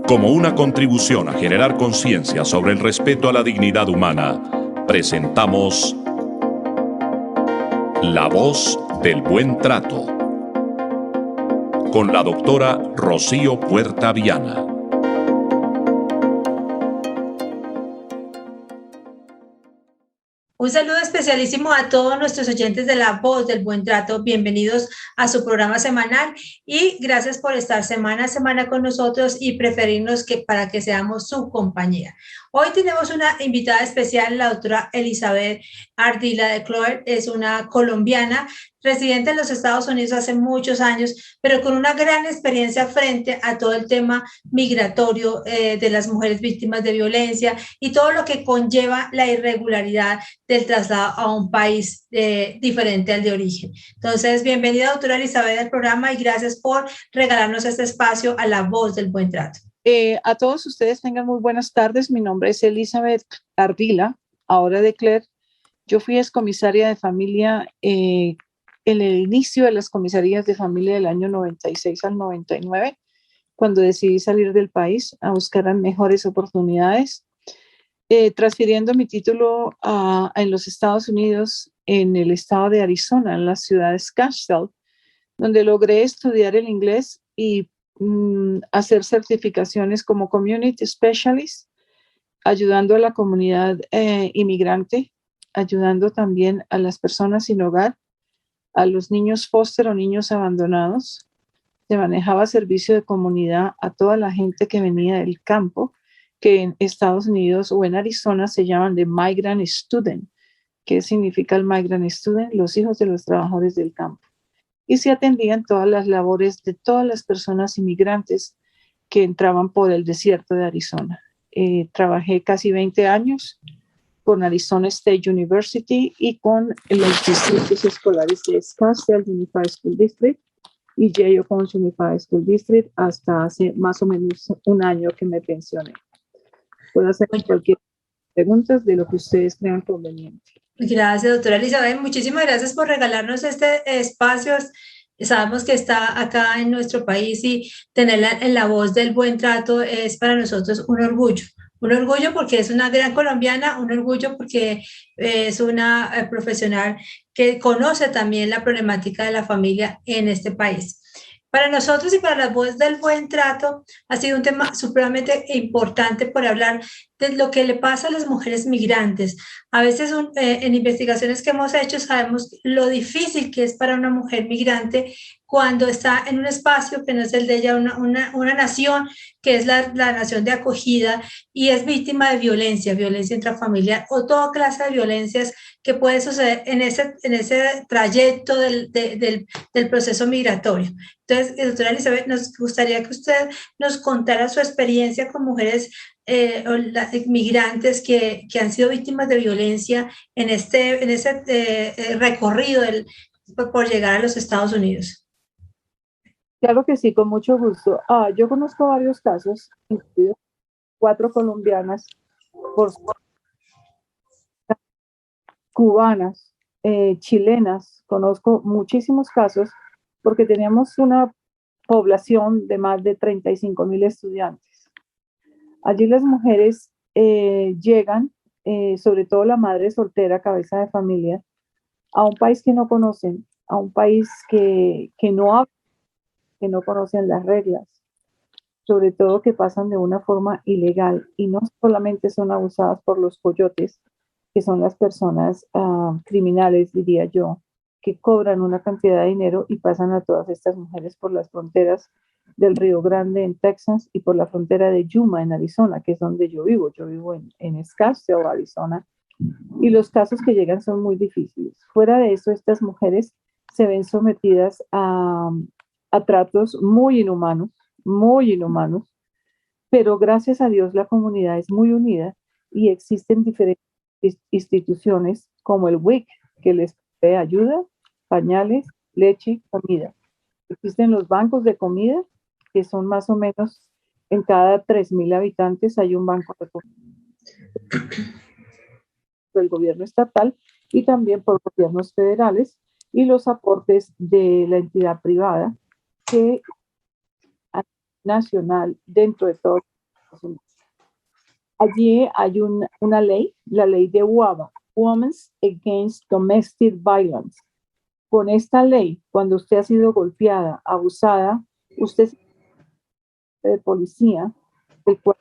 Como una contribución a generar conciencia sobre el respeto a la dignidad humana, presentamos La Voz del Buen Trato con la doctora Rocío Puerta Viana. Un saludo especialísimo a todos nuestros oyentes de La Voz del Buen Trato. Bienvenidos a su programa semanal y gracias por estar semana a semana con nosotros y preferirnos para que seamos su compañía. Hoy tenemos una invitada especial, la doctora Elizabeth Ardila de Cloer. Es una colombiana residente en los Estados Unidos hace muchos años, pero con una gran experiencia frente a todo el tema migratorio de las mujeres víctimas de violencia y todo lo que conlleva la irregularidad del traslado a un país diferente al de origen. Entonces, bienvenida, doctora Elizabeth, al programa y gracias por regalarnos este espacio a La Voz del Buen Trato. A todos ustedes tengan muy buenas tardes. Mi nombre es Elizabeth Ardila, ahora de Cler. Yo fui excomisaria de familia en el inicio de las comisarías de familia del año 96 al 99, cuando decidí salir del país a buscar mejores oportunidades, transfiriendo mi título en los Estados Unidos, en el estado de Arizona, en la ciudad de Scottsdale, donde logré estudiar el inglés y hacer certificaciones como Community Specialist, ayudando a la comunidad inmigrante, ayudando también a las personas sin hogar, a los niños foster o niños abandonados. Se manejaba servicio de comunidad a toda la gente que venía del campo, que en Estados Unidos o en Arizona se llaman de Migrant Student. ¿Qué significa el Migrant Student? Los hijos de los trabajadores del campo. Y se atendían todas las labores de todas las personas inmigrantes que entraban por el desierto de Arizona. Trabajé casi 20 años con Arizona State University y con los distritos escolares de Scottsdale Unified School District y Jay Oconee Unified School District hasta hace más o menos un año que me pensioné. Puedo hacer cualquier pregunta de lo que ustedes crean conveniente. Gracias, doctora Elizabeth. Muchísimas gracias por regalarnos este espacio. Sabemos que está acá en nuestro país y tenerla en La Voz del Buen Trato es para nosotros un orgullo. Un orgullo porque es una gran colombiana, un orgullo porque es una profesional que conoce también la problemática de la familia en este país. Para nosotros y para La Voz del Buen Trato ha sido un tema supremamente importante por hablar de lo que le pasa a las mujeres migrantes. A veces en investigaciones que hemos hecho sabemos lo difícil que es para una mujer migrante cuando está en un espacio que no es el de ella, una nación que es la nación de acogida y es víctima de violencia intrafamiliar o toda clase de violencias que puede suceder en ese trayecto del proceso migratorio. Entonces, doctora Elizabeth, nos gustaría que usted nos contara su experiencia con mujeres migrantes que han sido víctimas de violencia en ese recorrido por llegar a los Estados Unidos. Claro que sí, con mucho gusto. Yo conozco varios casos, incluidos 4 colombianas, por cubanas, chilenas. Conozco muchísimos casos porque teníamos una población de más de 35,000 estudiantes. Allí las mujeres llegan, sobre todo la madre soltera, cabeza de familia, a un país que no conocen, a un país que no hablan, que no conocen las reglas, sobre todo que pasan de una forma ilegal y no solamente son abusadas por los coyotes, que son las personas criminales, diría yo, que cobran una cantidad de dinero y pasan a todas estas mujeres por las fronteras del Río Grande en Texas y por la frontera de Yuma en Arizona, que es donde yo vivo. Yo vivo en Scottsdale, Arizona, y los casos que llegan son muy difíciles. Fuera de eso, estas mujeres se ven sometidas a tratos muy inhumanos, pero gracias a Dios la comunidad es muy unida y existen diferentes instituciones como el WIC que les provee ayuda, pañales, leche, comida. Existen los bancos de comida que son más o menos en cada 3,000 habitantes hay un banco de comida del gobierno estatal y también por gobiernos federales y los aportes de la entidad privada que nacional dentro de todos los Allí hay una ley, la ley de WABA, Women's Against Domestic Violence. Con esta ley, cuando usted ha sido golpeada, abusada, usted es de policía, el cual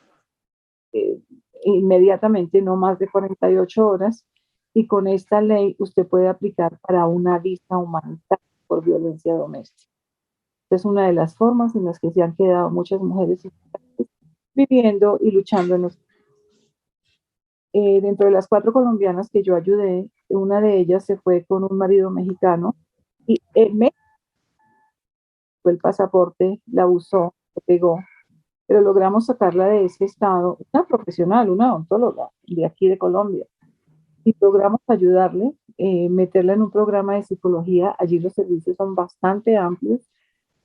inmediatamente, no más de 48 horas, y con esta ley usted puede aplicar para una visa humanitaria por violencia doméstica. Esta es una de las formas en las que se han quedado muchas mujeres viviendo y luchando en los dentro de las 4 colombianas que yo ayudé, una de ellas se fue con un marido mexicano y me fue el pasaporte, la usó, le pegó, pero logramos sacarla de ese estado, una profesional, una odontóloga de aquí de Colombia, y logramos ayudarle, meterla en un programa de psicología. Allí los servicios son bastante amplios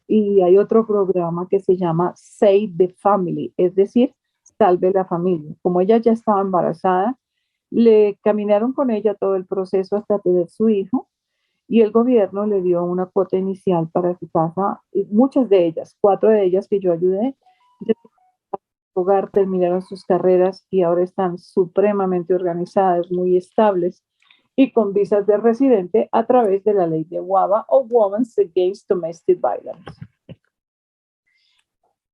y hay otro programa que se llama Save the Family, es decir, salve la familia. Como ella ya estaba embarazada, le caminaron con ella todo el proceso hasta tener su hijo y el gobierno le dio una cuota inicial para su casa. Y muchas de ellas, 4 de ellas que yo ayudé, hogar, terminaron sus carreras y ahora están supremamente organizadas, muy estables y con visas de residente a través de la ley de WABA o Women's Against Domestic Violence.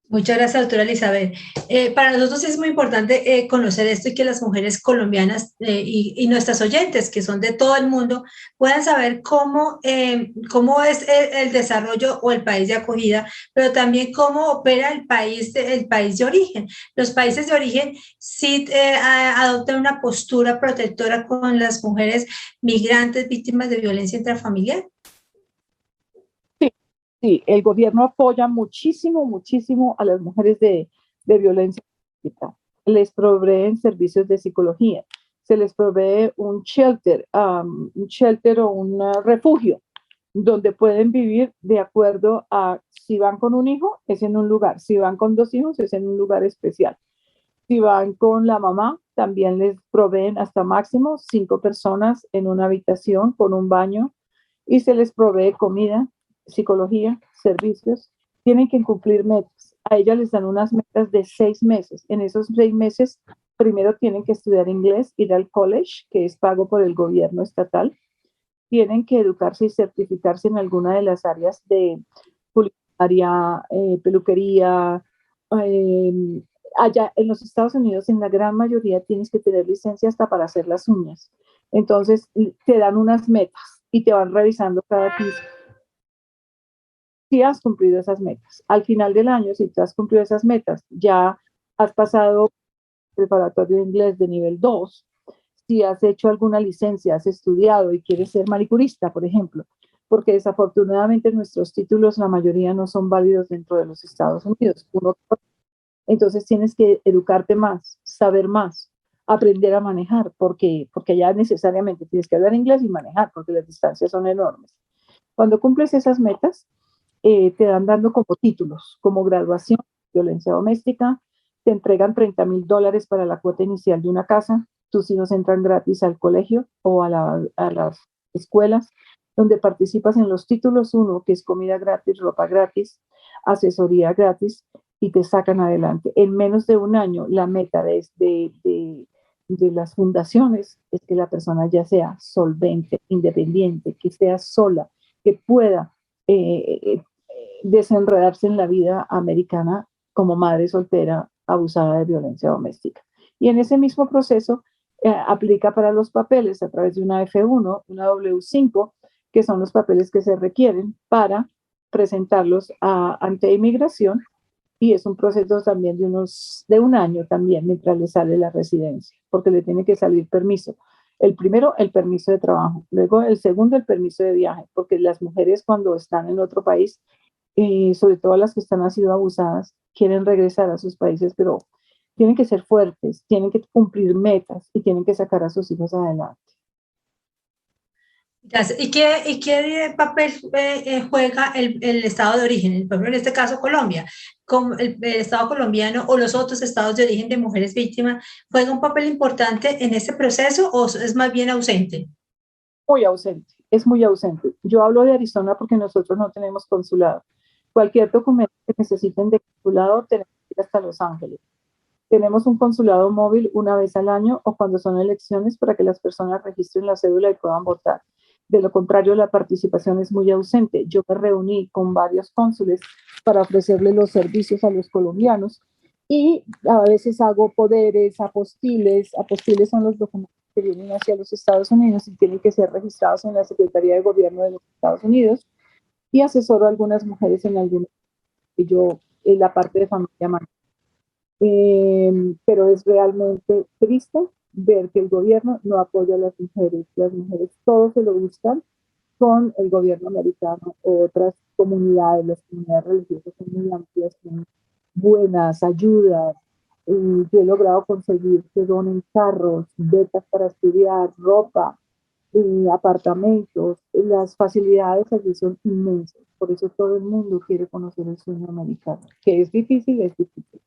Muchas gracias, doctora Elizabeth. Para nosotros es muy importante conocer esto y que las mujeres colombianas y nuestras oyentes, que son de todo el mundo, puedan saber cómo es el desarrollo o el país de acogida, pero también cómo opera el país de origen. Los países de origen sí adoptan una postura protectora con las mujeres migrantes víctimas de violencia intrafamiliar. Sí, el gobierno apoya muchísimo, muchísimo a las mujeres de violencia doméstica. Les proveen servicios de psicología, se les provee un shelter o un refugio donde pueden vivir de acuerdo a si van con un hijo, es en un lugar, si van con 2 hijos, es en un lugar especial. Si van con la mamá, también les proveen hasta máximo 5 personas en una habitación con un baño y se les provee comida, psicología, servicios. Tienen que cumplir metas. A ellas les dan unas metas de 6 meses. En esos 6 meses, primero tienen que estudiar inglés, ir al college, que es pago por el gobierno estatal. Tienen que educarse y certificarse en alguna de las áreas de culinaria, peluquería. Allá en los Estados Unidos, en la gran mayoría, tienes que tener licencia hasta para hacer las uñas. Entonces, te dan unas metas y te van revisando cada 15. Si has cumplido esas metas. Al final del año, si tú has cumplido esas metas, ya has pasado el preparatorio de inglés de nivel 2, si has hecho alguna licencia, has estudiado y quieres ser manicurista, por ejemplo, porque desafortunadamente nuestros títulos, la mayoría no son válidos dentro de los Estados Unidos. Entonces tienes que educarte más, saber más, aprender a manejar, porque ya necesariamente tienes que hablar inglés y manejar, porque las distancias son enormes. Cuando cumples esas metas, te dan dando como títulos, como graduación, violencia doméstica, te entregan $30,000 para la cuota inicial de una casa, tus hijos entran gratis al colegio o a las escuelas, donde participas en los títulos 1, que es comida gratis, ropa gratis, asesoría gratis, y te sacan adelante. En menos de un año, la meta de las fundaciones es que la persona ya sea solvente, independiente, que sea sola, que pueda desenredarse en la vida americana como madre soltera abusada de violencia doméstica. Y en ese mismo proceso aplica para los papeles a través de una F1, una W5, que son los papeles que se requieren para presentarlos ante inmigración, y es un proceso también de un año también mientras le sale la residencia, porque le tiene que salir permiso. El primero, el permiso de trabajo. Luego, el segundo, el permiso de viaje, porque las mujeres cuando están en otro país, sobre todo las que han sido abusadas, quieren regresar a sus países, pero tienen que ser fuertes, tienen que cumplir metas y tienen que sacar a sus hijos adelante. ¿Y qué papel juega el estado de origen? Por ejemplo, en este caso Colombia, como el estado colombiano o los otros estados de origen de mujeres víctimas, ¿juega un papel importante en este proceso o es más bien ausente? Muy ausente, es muy ausente. Yo hablo de Arizona porque nosotros no tenemos consulado. Cualquier documento que necesiten de consulado tenemos que ir hasta Los Ángeles. Tenemos un consulado móvil una vez al año o cuando son elecciones para que las personas registren la cédula y puedan votar. De lo contrario, la participación es muy ausente. Yo me reuní con varios cónsules para ofrecerle los servicios a los colombianos y a veces hago poderes, apostiles. Apostiles son los documentos que vienen hacia los Estados Unidos y tienen que ser registrados en la Secretaría de Gobierno de los Estados Unidos, y asesoro a algunas mujeres en alguna, y yo en la parte de familia mayor. Pero es realmente triste ver que el gobierno no apoya a las mujeres. Las mujeres todos se lo buscan con el gobierno americano o otras comunidades. Las comunidades religiosas son muy amplias, tienen buenas ayudas. Yo he logrado conseguir que donen carros, becas para estudiar, ropa, apartamentos. Las facilidades allí son inmensas. Por eso todo el mundo quiere conocer el sueño americano, que es difícil, es difícil.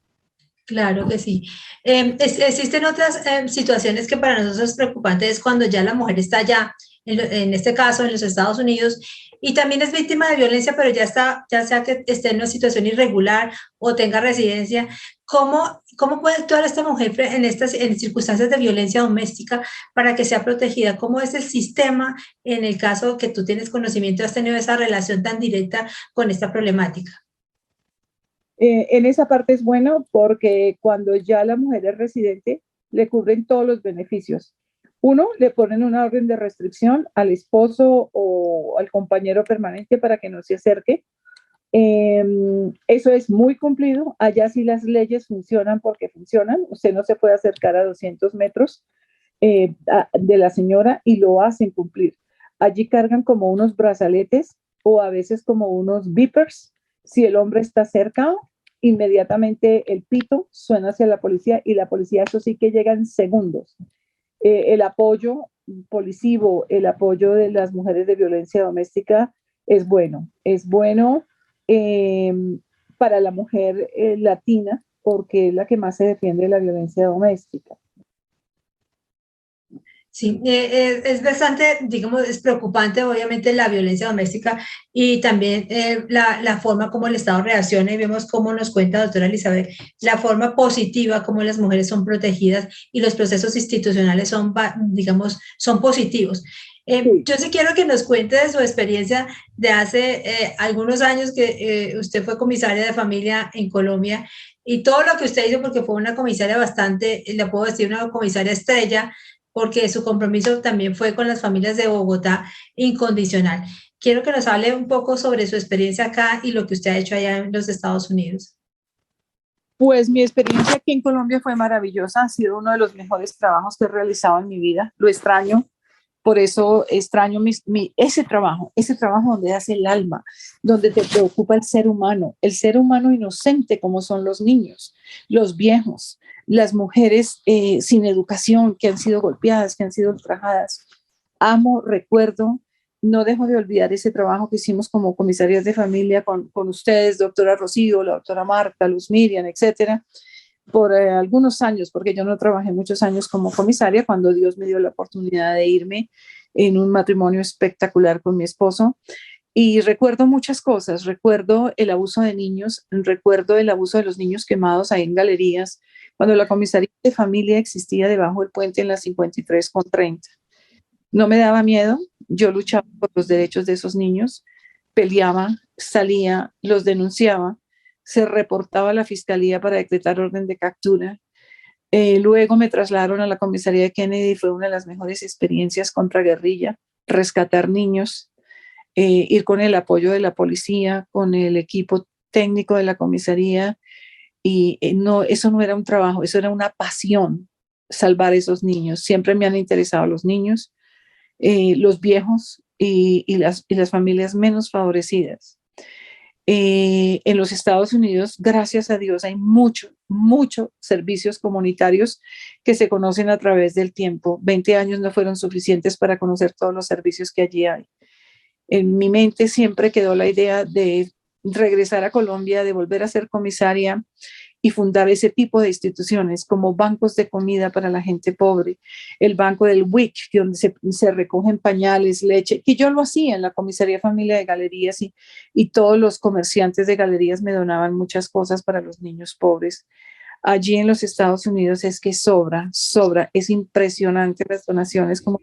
Claro que sí. Existen otras situaciones que para nosotros es preocupante, es cuando ya la mujer está ya, en este caso, en los Estados Unidos, y también es víctima de violencia, pero ya está, ya sea que esté en una situación irregular o tenga residencia. ¿Cómo puede actuar esta mujer en circunstancias de violencia doméstica para que sea protegida? ¿Cómo es el sistema en el caso que tú tienes conocimiento, has tenido esa relación tan directa con esta problemática? En esa parte es bueno porque cuando ya la mujer es residente, le cubren todos los beneficios. Uno, le ponen una orden de restricción al esposo o al compañero permanente para que no se acerque. Eso es muy cumplido. Allá sí las leyes funcionan porque funcionan. Usted no se puede acercar a 200 metros de la señora y lo hacen cumplir. Allí cargan como unos brazaletes o a veces como unos beepers. Si el hombre está cerca, inmediatamente el pito suena hacia la policía y la policía, eso sí que llega en segundos. El apoyo policivo, el apoyo de las mujeres de violencia doméstica es bueno. Es bueno eh, para la mujer latina porque es la que más se defiende de la violencia doméstica. Sí, es bastante, digamos, es preocupante obviamente la violencia doméstica y también la forma como el Estado reacciona y vemos cómo nos cuenta doctora Elizabeth, la forma positiva como las mujeres son protegidas y los procesos institucionales son, digamos, son positivos. Yo sí quiero que nos cuente de su experiencia de hace algunos años que usted fue comisaria de familia en Colombia y todo lo que usted hizo, porque fue una comisaria bastante, le puedo decir, una comisaria estrella, porque su compromiso también fue con las familias de Bogotá incondicional. Quiero que nos hable un poco sobre su experiencia acá y lo que usted ha hecho allá en los Estados Unidos. Pues mi experiencia aquí en Colombia fue maravillosa, ha sido uno de los mejores trabajos que he realizado en mi vida, lo extraño, por eso extraño ese trabajo donde hace el alma, donde te preocupa el ser humano inocente como son los niños, los viejos, las mujeres sin educación que han sido golpeadas, que han sido ultrajadas. Amo, recuerdo, no dejo de olvidar ese trabajo que hicimos como comisarias de familia con ustedes, doctora Rocío, la doctora Marta, Luz Miriam, etcétera, por algunos años, porque yo no trabajé muchos años como comisaria cuando Dios me dio la oportunidad de irme en un matrimonio espectacular con mi esposo. Y recuerdo muchas cosas, recuerdo el abuso de niños, recuerdo el abuso de los niños quemados ahí en galerías, cuando la comisaría de familia existía debajo del puente en la 53 con 30. No me daba miedo, yo luchaba por los derechos de esos niños, peleaba, salía, los denunciaba, se reportaba a la fiscalía para decretar orden de captura. Luego me trasladaron a la comisaría de Kennedy, fue una de las mejores experiencias contra guerrilla, rescatar niños, ir con el apoyo de la policía, con el equipo técnico de la comisaría, y no, eso no era un trabajo, eso era una pasión, salvar esos niños. Siempre me han interesado los niños, los viejos y las familias menos favorecidas. En los Estados Unidos, gracias a Dios, hay muchos servicios comunitarios que se conocen a través del tiempo. 20 años no fueron suficientes para conocer todos los servicios que allí hay. En mi mente siempre quedó la idea de regresar a Colombia, de volver a ser comisaria y fundar ese tipo de instituciones como bancos de comida para la gente pobre, el banco del WIC, donde se recogen pañales, leche, que yo lo hacía en la comisaría familia de galerías y todos los comerciantes de galerías me donaban muchas cosas para los niños pobres. Allí en los Estados Unidos es que sobra, es impresionante las donaciones como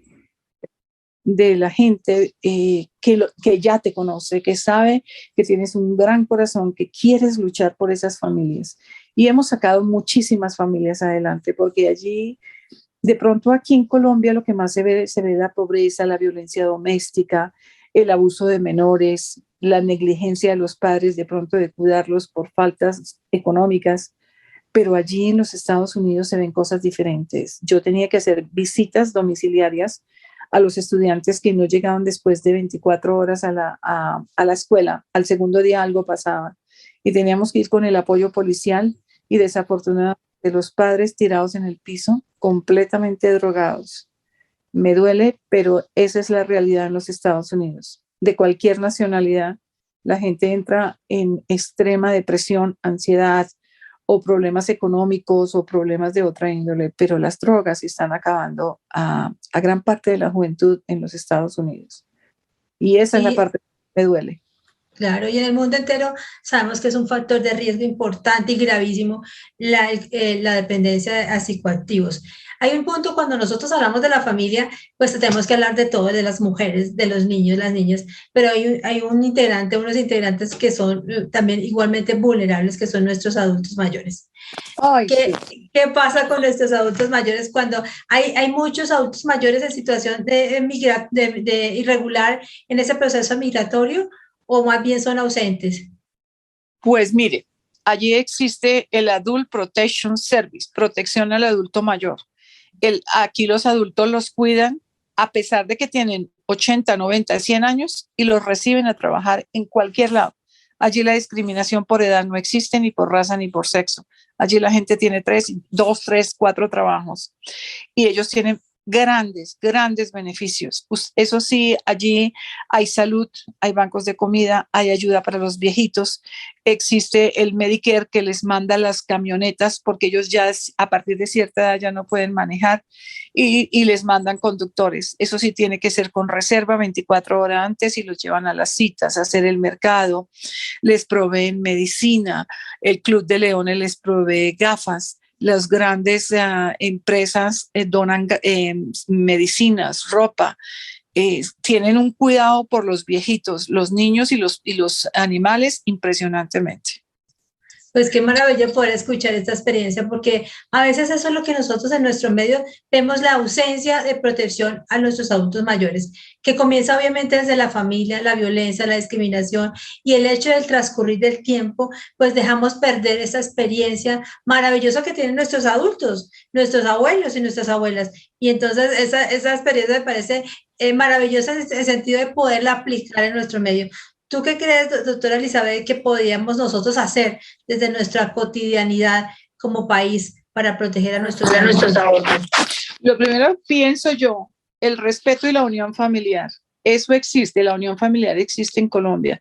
de la gente que ya te conoce, que sabe que tienes un gran corazón, que quieres luchar por esas familias. Y hemos sacado muchísimas familias adelante, porque allí, de pronto aquí en Colombia, lo que más se ve la pobreza, la violencia doméstica, el abuso de menores, la negligencia de los padres, de pronto de cuidarlos por faltas económicas. Pero allí en los Estados Unidos se ven cosas diferentes. Yo tenía que hacer visitas domiciliarias a los estudiantes que no llegaban después de 24 horas a la escuela. Al segundo día algo pasaba y teníamos que ir con el apoyo policial y desafortunadamente los padres tirados en el piso, completamente drogados. Me duele, pero esa es la realidad en los Estados Unidos. De cualquier nacionalidad, la gente entra en extrema depresión, ansiedad, o problemas económicos o problemas de otra índole, pero las drogas están acabando a gran parte de la juventud en los Estados Unidos. Y esa es la parte que me duele. Claro, y en el mundo entero sabemos que es un factor de riesgo importante y gravísimo la dependencia a psicoactivos. Hay un punto cuando nosotros hablamos de la familia, pues tenemos que hablar de todo, de las mujeres, de los niños, las niñas, pero hay unos integrantes que son también igualmente vulnerables, que son nuestros adultos mayores. Ay, ¿Qué pasa con nuestros adultos mayores cuando hay muchos adultos mayores en situación de irregular en ese proceso migratorio? ¿O más bien son ausentes? Pues mire, allí existe el Adult Protection Service, protección al adulto mayor. Aquí los adultos los cuidan a pesar de que tienen 80, 90, 100 años y los reciben a trabajar en cualquier lado. Allí la discriminación por edad no existe, ni por raza, ni por sexo. Allí la gente tiene 2, 3, 4 trabajos y ellos tienen grandes beneficios. Eso sí, allí hay salud, hay bancos de comida, hay ayuda para los viejitos, existe el Medicare que les manda las camionetas porque ellos ya a partir de cierta edad ya no pueden manejar y les mandan conductores. Eso sí tiene que ser con reserva 24 horas antes y los llevan a las citas, a hacer el mercado, les proveen medicina, el Club de Leones les provee gafas. Las grandes empresas donan medicinas, ropa, tienen un cuidado por los viejitos, los niños y los animales impresionantemente. Pues qué maravilla poder escuchar esta experiencia, porque a veces eso es lo que nosotros en nuestro medio vemos, la ausencia de protección a nuestros adultos mayores, que comienza obviamente desde la familia, la violencia, la discriminación y el hecho del transcurrir del tiempo, pues dejamos perder esa experiencia maravillosa que tienen nuestros adultos, nuestros abuelos y nuestras abuelas. Y entonces esa experiencia me parece maravillosa en el sentido de poderla aplicar en nuestro medio. ¿Tú qué crees, doctora Elizabeth, que podríamos nosotros hacer desde nuestra cotidianidad como país para proteger a nuestros adultos? Lo primero, pienso yo, el respeto y la unión familiar. Eso existe, la unión familiar existe en Colombia,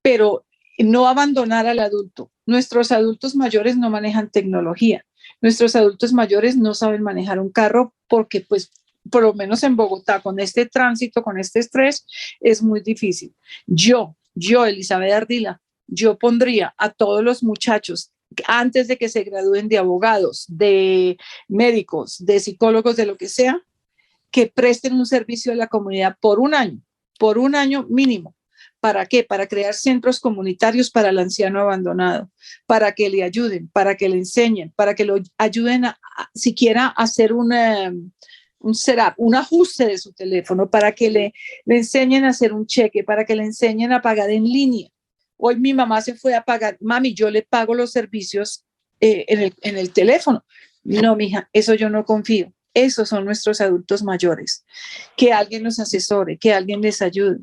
pero no abandonar al adulto. Nuestros adultos mayores no manejan tecnología. Nuestros adultos mayores no saben manejar un carro porque, pues, por lo menos en Bogotá, con este tránsito, con este estrés, es muy difícil. Yo, Elizabeth Ardila, yo pondría a todos los muchachos antes de que se gradúen de abogados, de médicos, de psicólogos, de lo que sea, que presten un servicio a la comunidad por un año mínimo. ¿Para qué? Para crear centros comunitarios para el anciano abandonado, para que le ayuden, para que le enseñen, para que lo ayuden a siquiera a hacer un setup, un ajuste de su teléfono, para que le enseñen a hacer un cheque, para que le enseñen a pagar en línea. Hoy mi mamá se fue a pagar, mami, yo le pago los servicios en el teléfono. No, mija, eso yo no confío. Esos son nuestros adultos mayores. Que alguien los asesore, que alguien les ayude.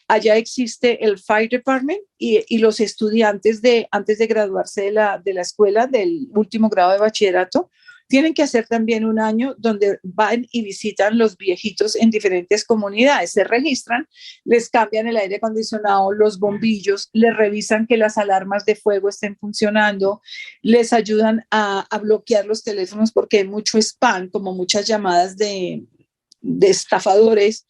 Allá existe el Fire Department y los estudiantes antes de graduarse de la escuela, del último grado de bachillerato, tienen que hacer también un año donde van y visitan los viejitos en diferentes comunidades, se registran, les cambian el aire acondicionado, los bombillos, les revisan que las alarmas de fuego estén funcionando, les ayudan a bloquear los teléfonos porque hay mucho spam, como muchas llamadas de estafadores.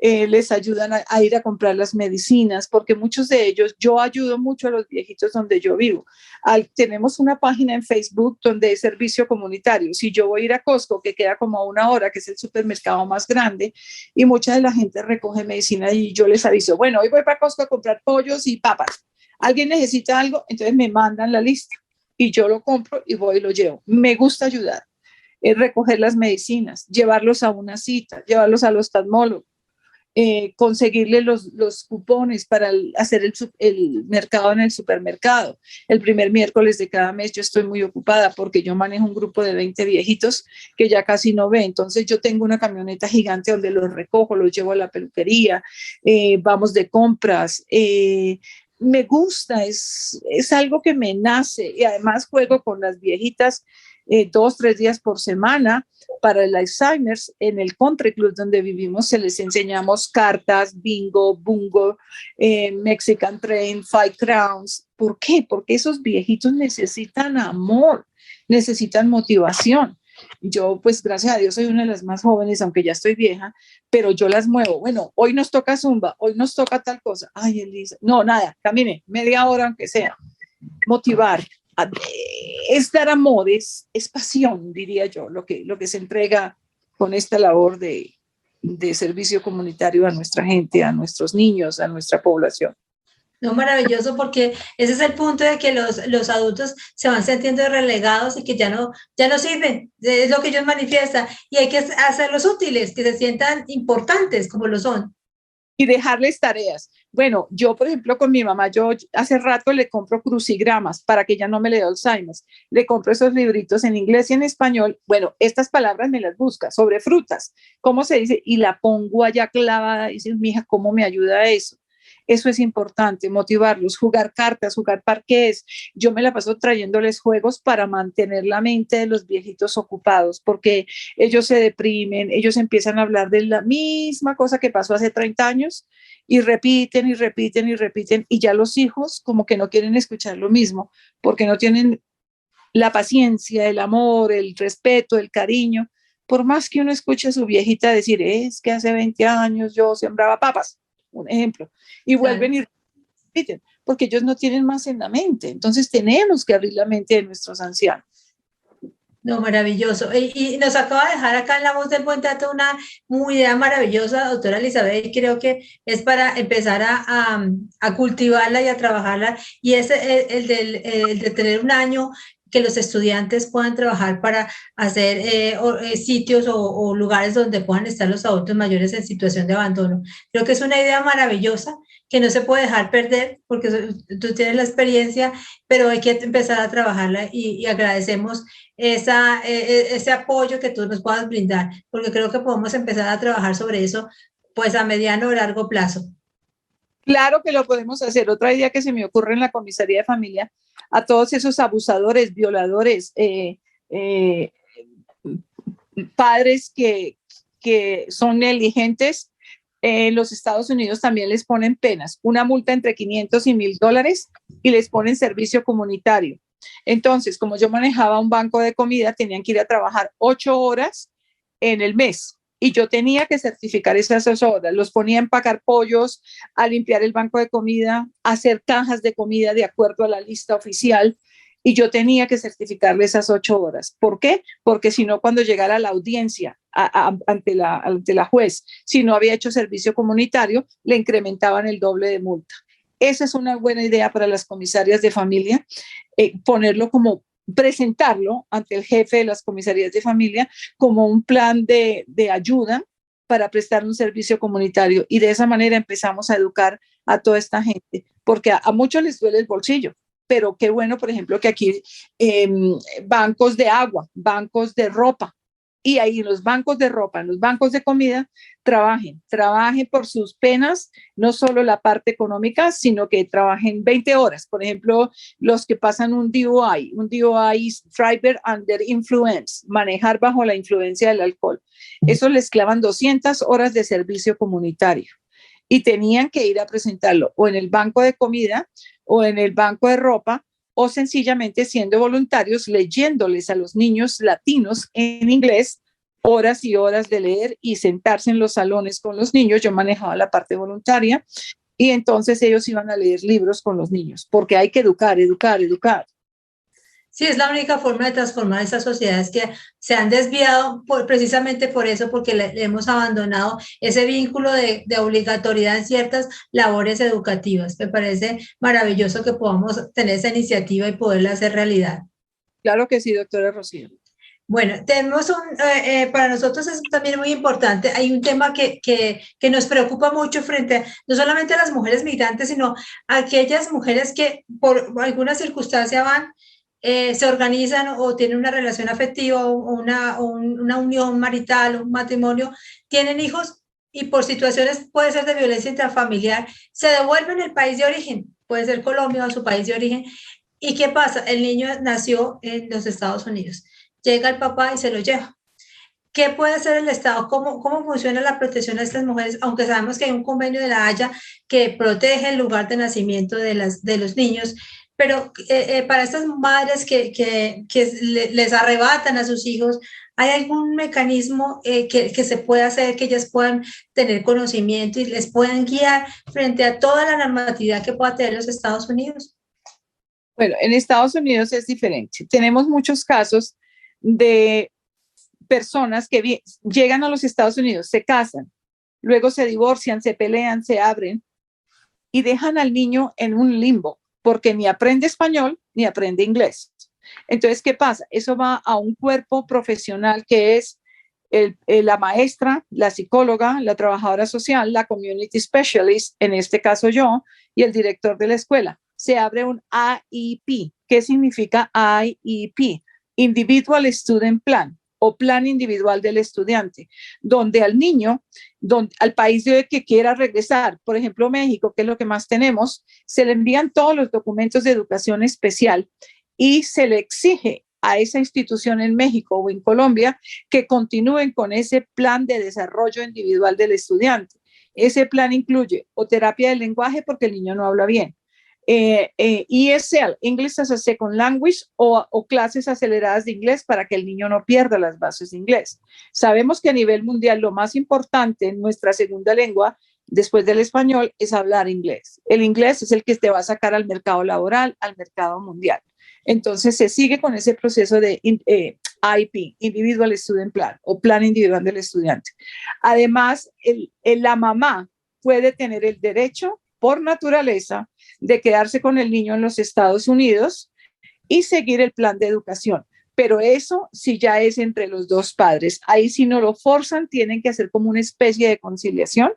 les ayudan a ir a comprar las medicinas, porque muchos de ellos, yo ayudo mucho a los viejitos donde yo vivo. Tenemos una página en Facebook donde es servicio comunitario. Si yo voy a ir a Costco, que queda como a 1 hora, que es el supermercado más grande, y mucha de la gente recoge medicina y yo les aviso, bueno, hoy voy para Costco a comprar pollos y papas. ¿Alguien necesita algo? Entonces me mandan la lista y yo lo compro y voy y lo llevo. Me gusta ayudar, recoger las medicinas, llevarlos a una cita, llevarlos al oftalmólogo, conseguirle los cupones para hacer el mercado en el supermercado. El primer miércoles de cada mes yo estoy muy ocupada porque yo manejo un grupo de 20 viejitos que ya casi no ve. Entonces yo tengo una camioneta gigante donde los recojo, los llevo a la peluquería, vamos de compras. Me gusta, es algo que me nace y además juego con las viejitas 2, 3 días por semana para el Alzheimer's. En el country club donde vivimos se les enseñamos cartas, bingo, bungo, Mexican Train, Five Crowns. ¿Por qué? Porque esos viejitos necesitan amor, necesitan motivación. Yo, pues, gracias a Dios, soy una de las más jóvenes, aunque ya estoy vieja, pero yo las muevo. Bueno, hoy nos toca zumba, hoy nos toca tal cosa. Ay, Elisa, no, nada, camine, media hora aunque sea. Motivar, es dar amor, es pasión, diría yo, lo que se entrega con esta labor de servicio comunitario a nuestra gente, a nuestros niños, a nuestra población. No, maravilloso, porque ese es el punto de que los adultos se van sintiendo relegados y que ya no sirven, es lo que ellos manifiestan, y hay que hacerlos útiles, que se sientan importantes como lo son. Y dejarles tareas. Bueno, yo, por ejemplo, con mi mamá, yo hace rato le compro crucigramas para que ella no me le dé Alzheimer's. Le compro esos libritos en inglés y en español. Bueno, estas palabras me las busca, sobre frutas, ¿cómo se dice? Y la pongo allá clavada y dice, mija, ¿cómo me ayuda eso? Eso es importante, motivarlos, jugar cartas, jugar parqués. Yo me la paso trayéndoles juegos para mantener la mente de los viejitos ocupados, porque ellos se deprimen, ellos empiezan a hablar de la misma cosa que pasó hace 30 años y repiten y repiten y repiten, y ya los hijos como que no quieren escuchar lo mismo, porque no tienen la paciencia, el amor, el respeto, el cariño. Por más que uno escuche a su viejita decir, es que hace 20 años yo sembraba papas, un ejemplo, y vuelven y repiten, porque ellos no tienen más en la mente. Entonces tenemos que abrir la mente de nuestros ancianos. No, maravilloso. Y nos acaba de dejar acá en La Voz del Buen Trato una idea maravillosa, doctora Elizabeth, y creo que es para empezar a cultivarla y a trabajarla, y es el de tener un año que los estudiantes puedan trabajar para hacer sitios o lugares donde puedan estar los adultos mayores en situación de abandono. Creo que es una idea maravillosa que no se puede dejar perder porque tú tienes la experiencia, pero hay que empezar a trabajarla y agradecemos ese apoyo que tú nos puedas brindar, porque creo que podemos empezar a trabajar sobre eso pues a mediano o largo plazo. Claro que lo podemos hacer. Otra idea que se me ocurre en la comisaría de familia, a todos esos abusadores, violadores, padres que son negligentes, en los Estados Unidos también les ponen penas, una multa entre 500 y $1,000 y les ponen servicio comunitario. Entonces, como yo manejaba un banco de comida, tenían que ir a trabajar 8 horas en el mes. Y yo tenía que certificar esas 8 horas. Los ponía a empacar pollos, a limpiar el banco de comida, a hacer cajas de comida de acuerdo a la lista oficial. Y yo tenía que certificarle esas 8 horas. ¿Por qué? Porque si no, cuando llegara a la audiencia ante la juez, si no había hecho servicio comunitario, le incrementaban el doble de multa. Esa es una buena idea para las comisarias de familia, presentarlo ante el jefe de las comisarías de familia como un plan de ayuda para prestar un servicio comunitario, y de esa manera empezamos a educar a toda esta gente, porque a muchos les duele el bolsillo, pero qué bueno, por ejemplo, que aquí bancos de agua, bancos de ropa, y ahí en los bancos de ropa, en los bancos de comida, trabajen por sus penas, no solo la parte económica, sino que trabajen 20 horas. Por ejemplo, los que pasan un DUI es Driver Under Influence, manejar bajo la influencia del alcohol. Eso les clavan 200 horas de servicio comunitario y tenían que ir a presentarlo o en el banco de comida o en el banco de ropa, o sencillamente siendo voluntarios, leyéndoles a los niños latinos en inglés horas y horas de leer y sentarse en los salones con los niños. Yo manejaba la parte voluntaria y entonces ellos iban a leer libros con los niños, porque hay que educar, educar, educar. Sí, es la única forma de transformar esas sociedades que se han desviado precisamente por eso, porque le hemos abandonado ese vínculo de obligatoriedad en ciertas labores educativas. Me parece maravilloso que podamos tener esa iniciativa y poderla hacer realidad. Claro que sí, doctora Rocío. Bueno, tenemos para nosotros es también muy importante, hay un tema que nos preocupa mucho frente a, no solamente a las mujeres migrantes, sino a aquellas mujeres que por alguna circunstancia van, se organizan o tienen una relación afectiva una unión marital, un matrimonio, tienen hijos y por situaciones puede ser de violencia intrafamiliar, se devuelven al país de origen, puede ser Colombia o su país de origen. ¿Y qué pasa? El niño nació en los Estados Unidos, llega el papá y se lo lleva. ¿Qué puede hacer el Estado? ¿Cómo funciona la protección a estas mujeres? Aunque sabemos que hay un convenio de la Haya que protege el lugar de nacimiento de los niños, pero para estas madres que les arrebatan a sus hijos, ¿hay algún mecanismo que se pueda hacer, que ellas puedan tener conocimiento y les puedan guiar frente a toda la normatividad que pueda tener los Estados Unidos? Bueno, en Estados Unidos es diferente. Tenemos muchos casos de personas que llegan a los Estados Unidos, se casan, luego se divorcian, se pelean, se abren y dejan al niño en un limbo porque ni aprende español ni aprende inglés. Entonces, ¿qué pasa? Eso va a un cuerpo profesional que es la maestra, la psicóloga, la trabajadora social, la community specialist, en este caso yo, y el director de la escuela. Se abre un IEP. ¿Qué significa IEP? Individual Student Plan o plan individual del estudiante, donde al niño, al país de que quiera regresar, por ejemplo México, que es lo que más tenemos, se le envían todos los documentos de educación especial y se le exige a esa institución en México o en Colombia que continúen con ese plan de desarrollo individual del estudiante. Ese plan incluye o terapia del lenguaje porque el niño no habla bien, ESL, English as a Second Language, o clases aceleradas de inglés para que el niño no pierda las bases de inglés. Sabemos que a nivel mundial lo más importante en nuestra segunda lengua, después del español, es hablar inglés. El inglés es el que te va a sacar al mercado laboral, al mercado mundial. Entonces se sigue con ese proceso de IEP, Individual Student Plan, o Plan Individual del Estudiante. Además, la mamá puede tener el derecho por naturaleza de quedarse con el niño en los Estados Unidos y seguir el plan de educación. Pero eso sí ya es entre los dos padres. Ahí si no lo forzan, tienen que hacer como una especie de conciliación,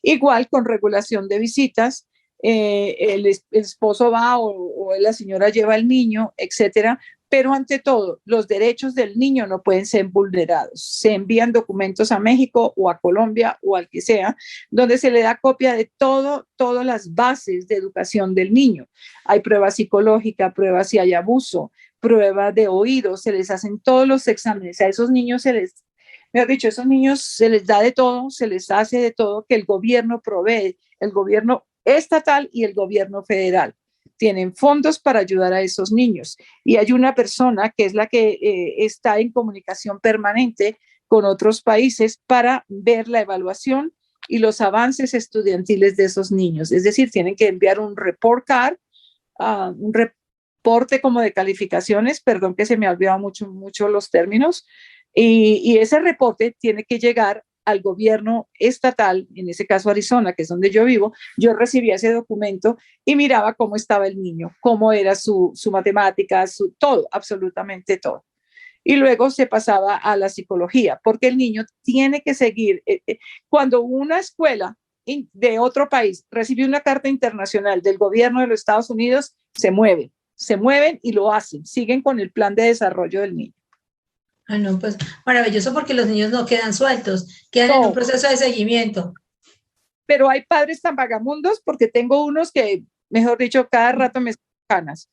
igual con regulación de visitas. El esposo va o la señora lleva al niño, etcétera. Pero ante todo, los derechos del niño no pueden ser vulnerados. Se envían documentos a México o a Colombia o al que sea, donde se le da copia de todas las bases de educación del niño. Hay pruebas psicológicas, pruebas si hay abuso, pruebas de oído, se les hacen todos los exámenes. A esos niños mejor dicho, a esos niños se les da de todo, se les hace de todo que el gobierno provee, el gobierno estatal y el gobierno federal. Tienen fondos para ayudar a esos niños. Y hay una persona que es la que está en comunicación permanente con otros países para ver la evaluación y los avances estudiantiles de esos niños. Es decir, tienen que enviar un report card, un reporte como de calificaciones, perdón que se me ha olvidado mucho los términos, y ese reporte tiene que llegar al gobierno estatal, en ese caso Arizona, que es donde yo vivo. Yo recibía ese documento y miraba cómo estaba el niño, cómo era su matemática, todo, absolutamente todo. Y luego se pasaba a la psicología, porque el niño tiene que seguir. Cuando una escuela de otro país recibe una carta internacional del gobierno de los Estados Unidos, se mueven y lo hacen, siguen con el plan de desarrollo del niño. Ah, no, pues maravilloso porque los niños no quedan sueltos, quedan en un proceso de seguimiento. Pero hay padres tan vagamundos porque tengo unos que, mejor dicho, cada rato me sacan canas.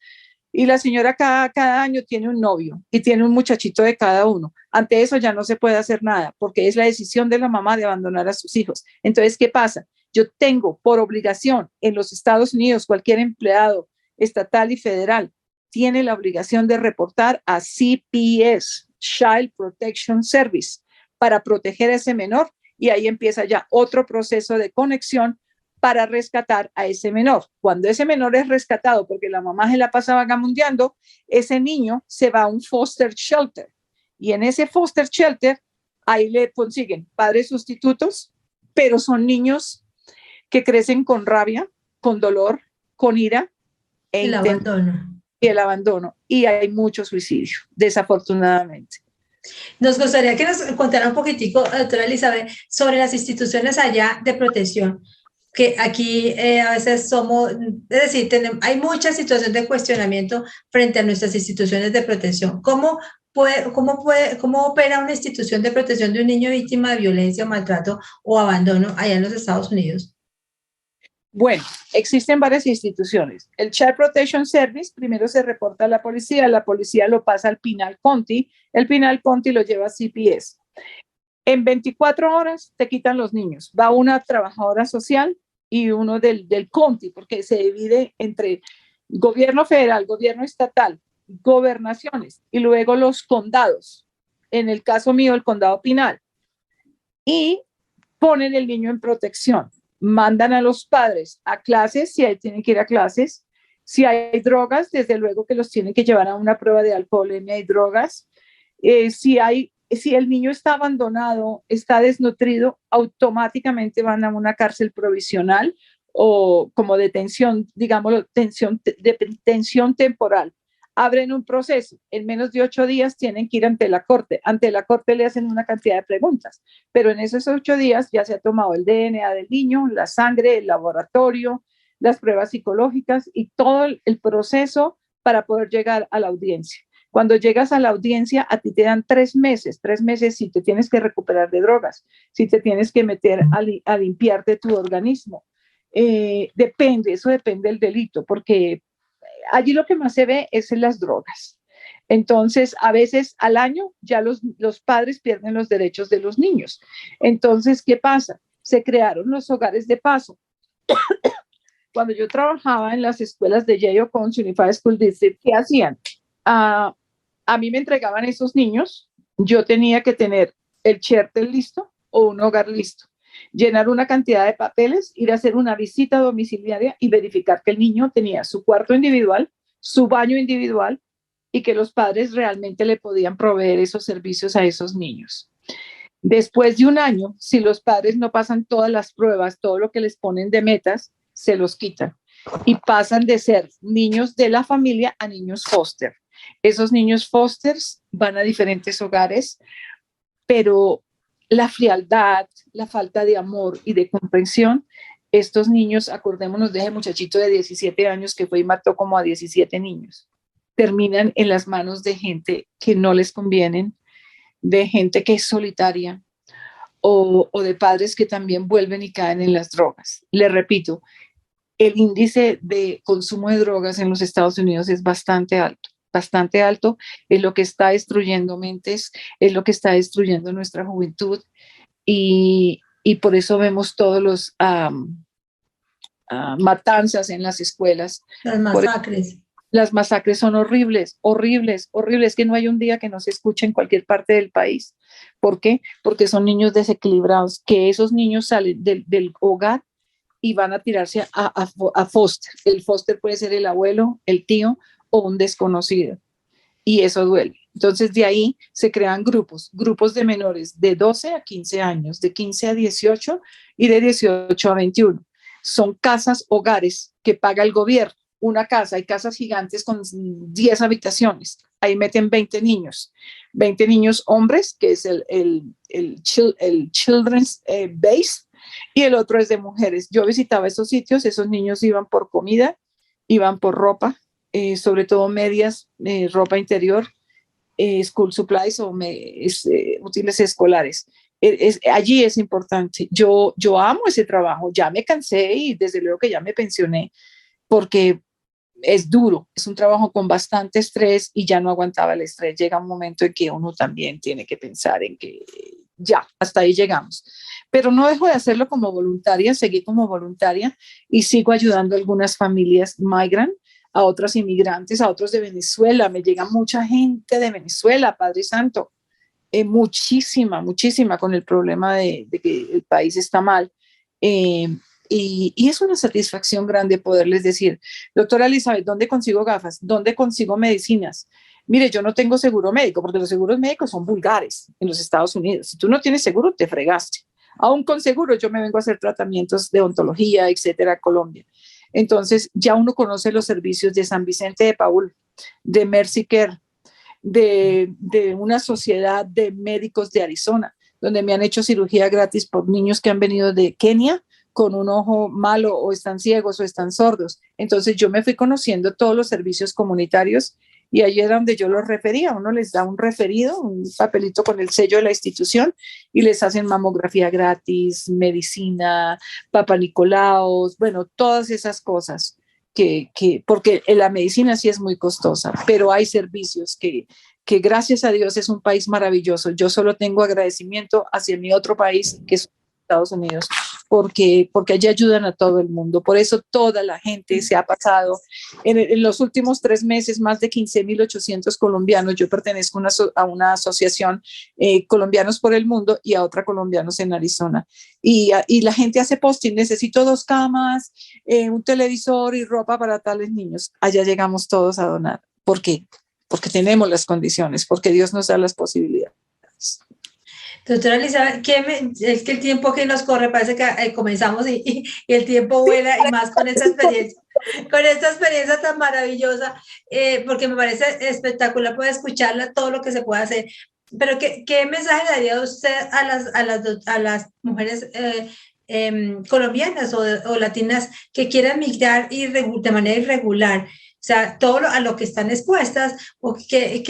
Y la señora cada año tiene un novio y tiene un muchachito de cada uno. Ante eso ya no se puede hacer nada porque es la decisión de la mamá de abandonar a sus hijos. Entonces, ¿qué pasa? Yo tengo por obligación en los Estados Unidos, cualquier empleado estatal y federal tiene la obligación de reportar a CPS, Child Protection Service, para proteger a ese menor, y ahí empieza ya otro proceso de conexión para rescatar a ese menor. Cuando ese menor es rescatado porque la mamá se la pasaba gamundeando, ese niño se va a un foster shelter, y en ese foster shelter ahí le consiguen padres sustitutos, pero son niños que crecen con rabia, con dolor, con ira El abandono. y el abandono. Y hay mucho suicidio, desafortunadamente. Nos gustaría que nos contara un poquitico, doctora Elizabeth, sobre las instituciones allá de protección, que aquí a veces somos, es decir, hay mucha situación de cuestionamiento frente a nuestras instituciones de protección. ¿Cómo opera una institución de protección de un niño víctima de violencia, maltrato o abandono allá en los Estados Unidos? Bueno, existen varias instituciones. El Child Protection Service primero se reporta a la policía lo pasa al Pinal County, el Pinal County lo lleva a CPS. En 24 horas te quitan los niños. Va una trabajadora social y uno del county, porque se divide entre gobierno federal, gobierno estatal, gobernaciones y luego los condados. En el caso mío, el condado Pinal. Y ponen el niño en protección. Mandan a los padres a clases, si tienen que ir a clases. Si hay drogas, desde luego que los tienen que llevar a una prueba de alcoholemia y drogas. Si el niño está abandonado, está desnutrido, automáticamente van a una cárcel provisional o como detención, digámoslo, detención temporal. Abren un proceso. En menos de 8 días tienen que ir ante la corte. Ante la corte le hacen una cantidad de preguntas, pero en esos 8 días ya se ha tomado el DNA del niño, la sangre, el laboratorio, las pruebas psicológicas y todo el proceso para poder llegar a la audiencia. Cuando llegas a la audiencia, a ti te dan 3 meses si te tienes que recuperar de drogas, si te tienes que meter a limpiarte tu organismo. Eso depende del delito, porque allí lo que más se ve es en las drogas. Entonces, a veces al año ya los padres pierden los derechos de los niños. Entonces, ¿qué pasa? Se crearon los hogares de paso. Cuando yo trabajaba en las escuelas de Yale County Unified School District, ¿qué hacían? A mí me entregaban esos niños, yo tenía que tener el shelter listo o un hogar listo, llenar una cantidad de papeles, ir a hacer una visita domiciliaria y verificar que el niño tenía su cuarto individual, su baño individual y que los padres realmente le podían proveer esos servicios a esos niños. Después de un año, si los padres no pasan todas las pruebas, todo lo que les ponen de metas, se los quitan y pasan de ser niños de la familia a niños foster. Esos niños fosters van a diferentes hogares, pero la frialdad, la falta de amor y de comprensión, estos niños, acordémonos de ese muchachito de 17 años que fue y mató como a 17 niños, terminan en las manos de gente que no les convienen, de gente que es solitaria o de padres que también vuelven y caen en las drogas. Le repito, el índice de consumo de drogas en los Estados Unidos es bastante alto, es lo que está destruyendo mentes, es lo que está destruyendo nuestra juventud y por eso vemos todos los matanzas en las escuelas. Las masacres. Las masacres son horribles, que no hay un día que no se escuche en cualquier parte del país. ¿Por qué? Porque son niños desequilibrados, que esos niños salen del hogar y van a tirarse a foster. El foster puede ser el abuelo, el tío o un desconocido. Y eso duele. Entonces de ahí se crean grupos de menores de 12 a 15 años, de 15 a 18 y de 18 a 21. Son casas, hogares que paga el gobierno. Una casa, hay casas gigantes con 10 habitaciones. Ahí meten 20 niños hombres, que es el Children's Base, y el otro es de mujeres. Yo visitaba esos sitios, esos niños iban por comida, iban por ropa, sobre todo medias, ropa interior, school supplies o útiles escolares. Allí es importante. Yo amo ese trabajo, ya me cansé y desde luego que ya me pensioné porque es duro, es un trabajo con bastante estrés y ya no aguantaba el estrés. Llega un momento en que uno también tiene que pensar en que ya, hasta ahí llegamos. Pero no dejo de hacerlo como voluntaria, seguí como voluntaria y sigo ayudando a algunas familias migran, a otros inmigrantes, a otros de Venezuela. Me llega mucha gente de Venezuela, Padre Santo. muchísima con el problema de que el país está mal. Eh, y es una satisfacción grande poderles decir, doctora Elizabeth, ¿dónde consigo gafas? ¿Dónde consigo medicinas? Mire, yo no tengo seguro médico porque los seguros médicos son vulgares en los Estados Unidos. Si tú no tienes seguro, te fregaste. Aún con seguro, yo me vengo a hacer tratamientos de odontología, etcétera, a Colombia. Entonces, ya uno conoce los servicios de San Vicente de Paúl, de Mercy Care, de una sociedad de médicos de Arizona, donde me han hecho cirugía gratis por niños que han venido de Kenia con un ojo malo o están ciegos o están sordos. Entonces yo me fui conociendo todos los servicios comunitarios y ahí era donde yo los refería. Uno les da un referido, un papelito con el sello de la institución y les hacen mamografía gratis, medicina, Papa Nicolaos, bueno, todas esas cosas. Porque la medicina sí es muy costosa, pero hay servicios que gracias a Dios es un país maravilloso. Yo solo tengo agradecimiento hacia mi otro país, que es Estados Unidos, porque allí ayudan a todo el mundo. Por eso toda la gente se ha pasado. En los últimos 3 meses, más de 15.800 colombianos. Yo pertenezco a una asociación, Colombianos por el Mundo, y a otra Colombianos en Arizona. Y la gente hace posting, necesito 2 camas, un televisor y ropa para tales niños. Allá llegamos todos a donar. ¿Por qué? Porque tenemos las condiciones, porque Dios nos da las posibilidades. Doctora Elizabeth, es que el tiempo que nos corre parece que comenzamos y el tiempo vuela, y más con esta experiencia tan maravillosa, porque me parece espectacular poder escucharla, todo lo que se puede hacer. Pero ¿qué mensaje daría usted a las mujeres colombianas o latinas que quieran migrar de manera irregular? O sea, todo a lo que están expuestas, o que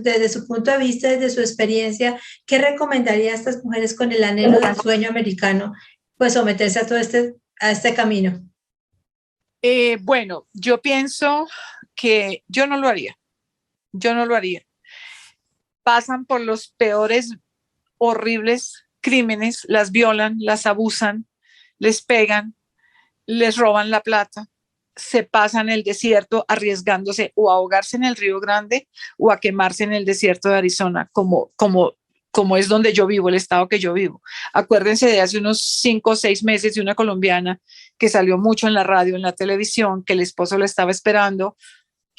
desde su punto de vista, desde su experiencia, ¿qué recomendaría a estas mujeres con el anhelo del sueño americano, pues someterse a todo este camino? Bueno, yo pienso que yo no lo haría. Pasan por los peores, horribles crímenes, las violan, las abusan, les pegan, les roban la plata, se pasan el desierto arriesgándose o a ahogarse en el Río Grande o a quemarse en el desierto de Arizona, como es donde yo vivo, el estado que yo vivo. Acuérdense de hace unos 5 o 6 meses de una colombiana que salió mucho en la radio, en la televisión, que el esposo la estaba esperando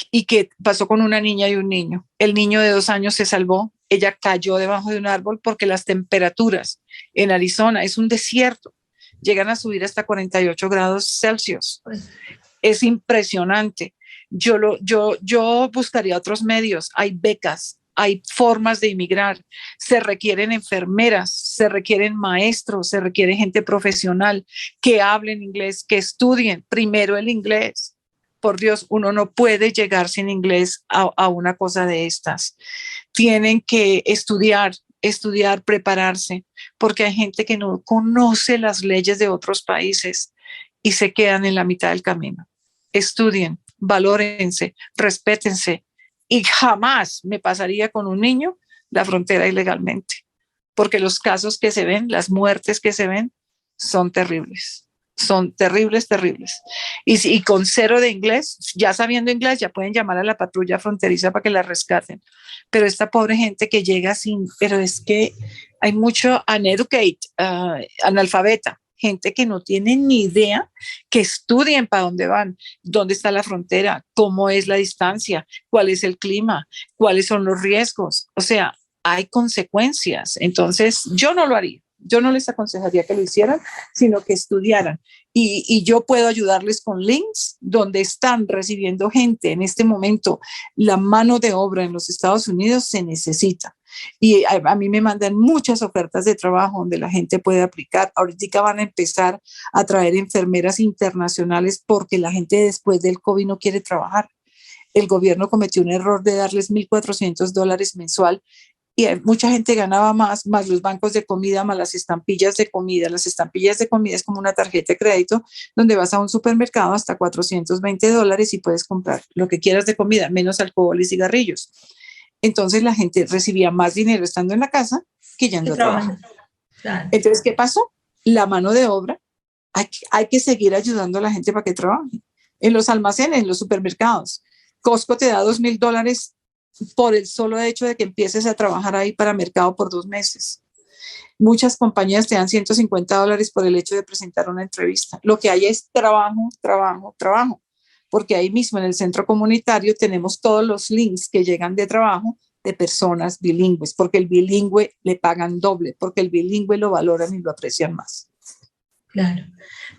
y que pasó con una niña y un niño. El niño de 2 años se salvó, ella cayó debajo de un árbol porque las temperaturas en Arizona es un desierto, llegan a subir hasta 48 grados Celsius. Es impresionante. Yo buscaría otros medios. Hay becas, hay formas de inmigrar. Se requieren enfermeras, se requieren maestros, se requiere gente profesional que hablen inglés, que estudien primero el inglés. Por Dios, uno no puede llegar sin inglés a una cosa de estas. Tienen que estudiar, prepararse, porque hay gente que no conoce las leyes de otros países y se quedan en la mitad del camino. Estudien, valórense, respétense, y jamás me pasaría con un niño la frontera ilegalmente, porque los casos que se ven, las muertes que se ven, son terribles, terribles. Y con 0 de inglés, ya sabiendo inglés, ya pueden llamar a la patrulla fronteriza para que la rescaten. Pero esta pobre gente que llega pero es que hay mucho analfabeta, gente que no tiene ni idea, que estudien para dónde van, dónde está la frontera, cómo es la distancia, cuál es el clima, cuáles son los riesgos. O sea, hay consecuencias. Entonces, yo no lo haría. Yo no les aconsejaría que lo hicieran, sino que estudiaran. Y yo puedo ayudarles con links donde están recibiendo gente en este momento. La mano de obra en los Estados Unidos se necesita. Y a mí me mandan muchas ofertas de trabajo donde la gente puede aplicar. Ahorita van a empezar a traer enfermeras internacionales porque la gente después del COVID no quiere trabajar. El gobierno cometió un error de darles $1,400 mensual y mucha gente ganaba más los bancos de comida, más las estampillas de comida. Las estampillas de comida es como una tarjeta de crédito donde vas a un supermercado hasta $420 y puedes comprar lo que quieras de comida, menos alcohol y cigarrillos. Entonces la gente recibía más dinero estando en la casa que yendo a trabajar. Claro. Entonces, ¿qué pasó? La mano de obra, hay que seguir ayudando a la gente para que trabaje. En los almacenes, en los supermercados, Costco te da $2,000 por el solo hecho de que empieces a trabajar ahí para mercado por 2 meses. Muchas compañías te dan $150 por el hecho de presentar una entrevista. Lo que hay es trabajo, trabajo, trabajo, porque ahí mismo en el centro comunitario tenemos todos los links que llegan de trabajo de personas bilingües, porque el bilingüe le pagan doble, porque el bilingüe lo valoran y lo aprecian más. Claro.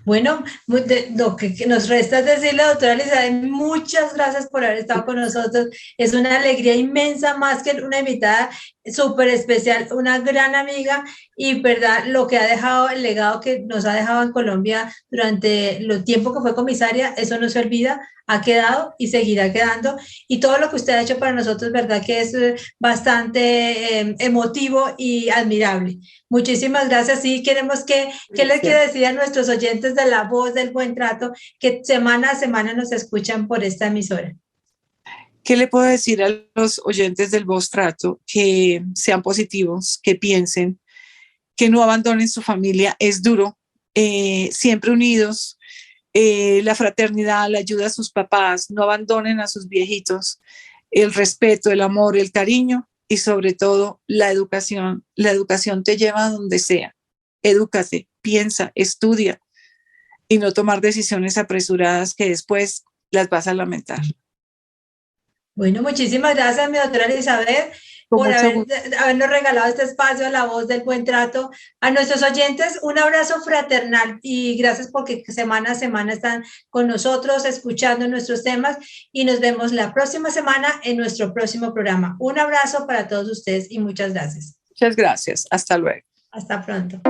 Bueno, lo que nos resta es decirle, doctora Elizabeth, muchas gracias por haber estado con nosotros. Es una alegría inmensa, más que una invitada súper especial, una gran amiga y, verdad, lo que ha dejado, el legado que nos ha dejado en Colombia durante el tiempo que fue comisaria, eso no se olvida, ha quedado y seguirá quedando. Y todo lo que usted ha hecho para nosotros, verdad que es bastante emotivo y admirable. Muchísimas gracias. Y queremos ¿qué les quiero decir a nuestros oyentes de La Voz del Buen Trato que semana a semana nos escuchan por esta emisora? ¿Qué le puedo decir a los oyentes del Voz Trato? Que sean positivos, que piensen, que no abandonen su familia. Es duro, siempre unidos. La fraternidad, la ayuda a sus papás, no abandonen a sus viejitos, el respeto, el amor, el cariño y sobre todo la educación. La educación te lleva a donde sea. Edúcate, piensa, estudia y no tomar decisiones apresuradas que después las vas a lamentar. Bueno, muchísimas gracias, mi doctora Elizabeth, por habernos regalado este espacio a La Voz del Buen Trato. A nuestros oyentes, un abrazo fraternal y gracias porque semana a semana están con nosotros escuchando nuestros temas y nos vemos la próxima semana en nuestro próximo programa. Un abrazo para todos ustedes y muchas gracias. Muchas gracias. Hasta luego. Hasta pronto.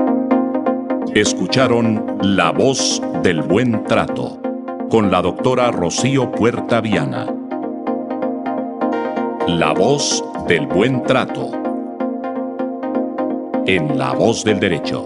Escucharon La Voz del Buen Trato con la doctora Rocío Puerta Viana. La Voz del Buen Trato en La Voz del Derecho.